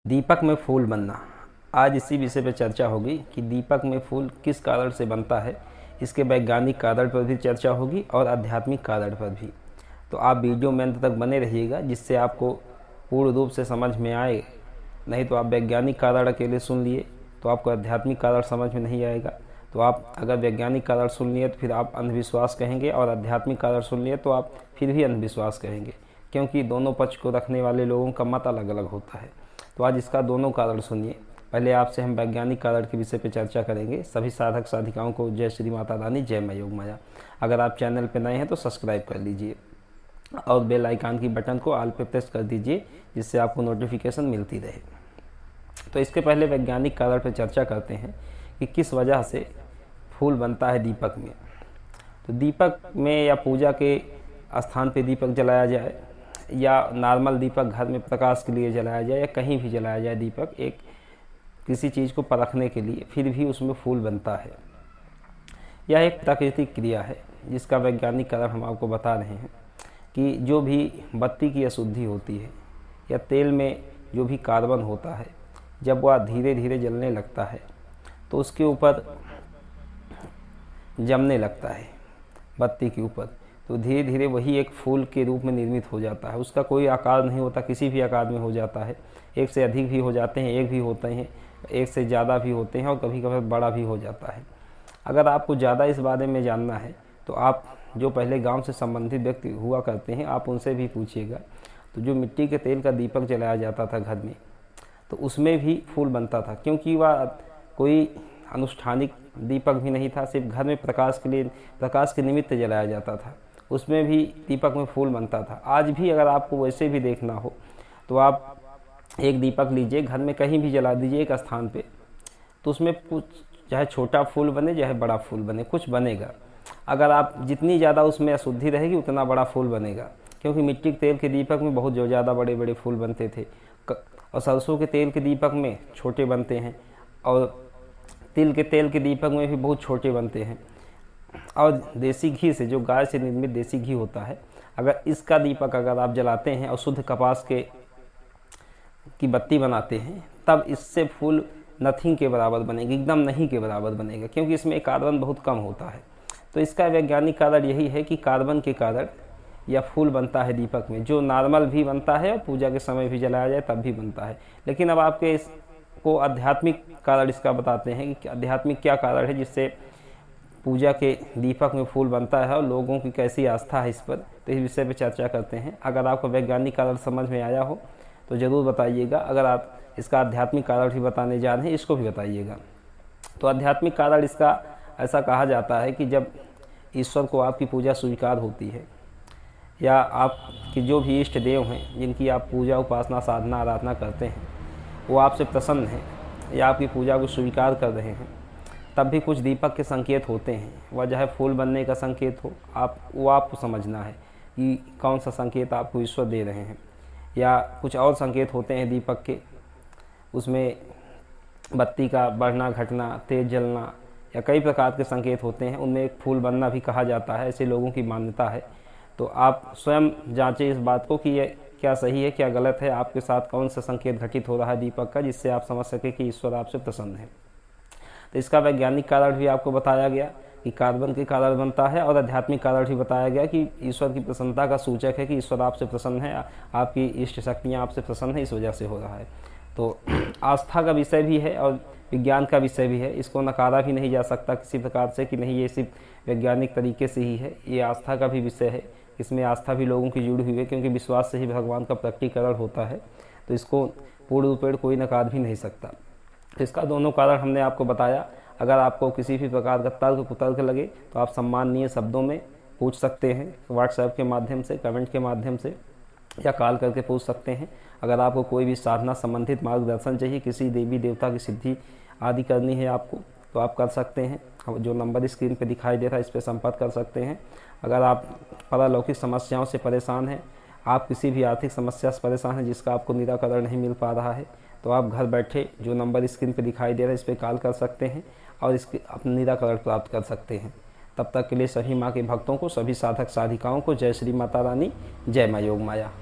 दीपक में फूल बनना। आज इसी विषय पर चर्चा होगी कि दीपक में फूल किस कारण से बनता है। इसके वैज्ञानिक कारण पर भी चर्चा होगी और आध्यात्मिक कारण पर भी। तो आप वीडियो में अंत तक बने रहिएगा, जिससे आपको पूर्ण रूप से समझ में आए। नहीं तो आप वैज्ञानिक कारण अकेले सुन लिए तो आपको आध्यात्मिक कारण समझ में नहीं आएगा। तो आप अगर वैज्ञानिक कारण सुन लिए तो फिर आप अंधविश्वास कहेंगे, और आध्यात्मिक कारण सुन लिए तो आप फिर भी अंधविश्वास कहेंगे, क्योंकि दोनों पक्ष को रखने वाले लोगों का मत अलग अलग होता है। तो आज इसका दोनों कारण सुनिए। पहले आपसे हम वैज्ञानिक कारण के विषय पर चर्चा करेंगे। सभी साधक साधिकाओं को जय श्री माता रानी, जय मां योग माया। अगर आप चैनल पर नए हैं तो सब्सक्राइब कर लीजिए और बेल आइकन की बटन को ऑल पे प्रेस कर दीजिए, जिससे आपको नोटिफिकेशन मिलती रहे। तो इसके पहले वैज्ञानिक कारण पर चर्चा करते हैं कि किस वजह से फूल बनता है दीपक में। तो दीपक में या पूजा के स्थान पे दीपक जलाया जाए, या नॉर्मल दीपक घर में प्रकाश के लिए जलाया जाए, या कहीं भी जलाया जाए दीपक एक किसी चीज़ को परखने के लिए, फिर भी उसमें फूल बनता है। यह एक प्राकृतिक क्रिया है, जिसका वैज्ञानिक कारण हम आपको बता रहे हैं कि जो भी बत्ती की अशुद्धि होती है या तेल में जो भी कार्बन होता है, जब वह धीरे धीरे जलने लगता है तो उसके ऊपर जमने लगता है बत्ती के ऊपर, तो धीरे धीरे वही एक फूल के रूप में निर्मित हो जाता है। उसका कोई आकार नहीं होता, किसी भी आकार में हो जाता है। एक से अधिक भी हो जाते हैं, एक भी होते हैं, एक से ज़्यादा भी होते हैं, और कभी कभी बड़ा भी हो जाता है। अगर आपको ज़्यादा इस बारे में जानना है तो आप जो पहले गांव से संबंधित व्यक्ति हुआ करते हैं, आप उनसे भी पूछिएगा। तो जो मिट्टी के तेल का दीपक जलाया जाता था घर में, तो उसमें भी फूल बनता था, क्योंकि वह कोई अनुष्ठानिक दीपक भी नहीं था, सिर्फ घर में प्रकाश के लिए, प्रकाश के निमित्त जलाया जाता था। उसमें भी दीपक में फूल बनता था। आज भी अगर आपको वैसे भी देखना हो तो आप एक दीपक लीजिए, घर में कहीं भी जला दीजिए एक स्थान पे, तो उसमें कुछ चाहे छोटा फूल बने चाहे बड़ा फूल बने, कुछ बनेगा। अगर आप जितनी ज़्यादा उसमें अशुद्धि रहेगी उतना बड़ा फूल बनेगा, क्योंकि मिट्टी के तेल के दीपक में बहुत ज़्यादा बड़े बड़े फूल बनते थे, और सरसों के तेल के दीपक में छोटे बनते हैं, और तिल के तेल के दीपक में भी बहुत छोटे बनते हैं। और देसी घी से, जो गाय से निर्मित देसी घी होता है, अगर इसका दीपक अगर आप जलाते हैं और शुद्ध कपास की बत्ती बनाते हैं, तब इससे फूल नथिंग के बराबर बनेगी, एकदम नहीं के बराबर बनेगा, क्योंकि इसमें कार्बन बहुत कम होता है। तो इसका वैज्ञानिक कारण यही है कि कार्बन के कारण यह फूल बनता है दीपक में, जो नॉर्मल भी बनता है और पूजा के समय भी जलाया जाए तब भी बनता है। लेकिन अब आपके इसको आध्यात्मिक कारण इसका बताते हैं कि आध्यात्मिक क्या कारण है जिससे पूजा के दीपक में फूल बनता है, और लोगों की कैसी आस्था है इस पर। तो इस विषय पर चर्चा करते हैं। अगर आपको वैज्ञानिक कारण समझ में आया हो तो ज़रूर बताइएगा। अगर आप इसका आध्यात्मिक कारण भी बताने जा रहे हैं, इसको भी बताइएगा। तो आध्यात्मिक कारण इसका ऐसा कहा जाता है कि जब ईश्वर को आपकी पूजा स्वीकार होती है, या आपकी जो भी इष्ट देव हैं जिनकी आप पूजा उपासना साधना आराधना करते हैं, वो आपसे प्रसन्न हैं या आपकी पूजा को स्वीकार कर रहे हैं, तब भी कुछ दीपक के संकेत होते हैं। वह चाहे फूल बनने का संकेत हो, आपको समझना है कि कौन सा संकेत आपको ईश्वर दे रहे हैं। या कुछ और संकेत होते हैं दीपक के, उसमें बत्ती का बढ़ना घटना, तेज जलना, या कई प्रकार के संकेत होते हैं। उनमें एक फूल बनना भी कहा जाता है, ऐसे लोगों की मान्यता है। तो आप स्वयं जांचें इस बात को कि ये क्या सही है क्या गलत है, आपके साथ कौन सा संकेत घटित हो रहा है दीपक का, जिससे आप समझ सकें कि ईश्वर आपसे प्रसन्न है। तो इसका वैज्ञानिक कारण भी आपको बताया गया कि कार्बन के कारण बनता है, और आध्यात्मिक कारण भी बताया गया कि ईश्वर की प्रसन्नता का सूचक है कि ईश्वर आपसे प्रसन्न है, आपकी इष्ट शक्तियाँ आपसे प्रसन्न है, इस वजह से हो रहा है। तो आस्था का विषय भी है और विज्ञान का विषय भी है, इसको नकारा भी नहीं जा सकता किसी प्रकार से कि नहीं ये सिर्फ वैज्ञानिक तरीके से ही है। ये आस्था का भी विषय है, इसमें आस्था भी लोगों की जुड़ी हुई है, क्योंकि विश्वास से ही भगवान का प्रकटीकरण होता है। तो इसको पूर्ण रूपेण कोई नकार भी नहीं सकता। तो इसका दोनों कारण हमने आपको बताया। अगर आपको किसी भी प्रकार का तर्क कुतर्क लगे तो आप सम्माननीय शब्दों में पूछ सकते हैं, व्हाट्सएप के माध्यम से, कमेंट के माध्यम से, या कॉल करके पूछ सकते हैं। अगर आपको कोई भी साधना संबंधित मार्गदर्शन चाहिए, किसी देवी देवता की सिद्धि आदि करनी है आपको, तो आप कर सकते हैं। जो नंबर स्क्रीन पे दिखाई दे रहा है, इस पर संपर्क कर सकते हैं। अगर आप पारलौकिक समस्याओं से परेशान हैं, आप किसी भी आर्थिक समस्या से परेशान हैं जिसका आपको निराकरण नहीं मिल पा रहा है, तो आप घर बैठे जो नंबर स्क्रीन पे दिखाई दे रहा है, इस पर कॉल कर सकते हैं और इसके अपना निराकरण प्राप्त कर सकते हैं। तब तक के लिए सभी माँ के भक्तों को, सभी साधक साधिकाओं को जय श्री माता रानी, जय माँ योग माया।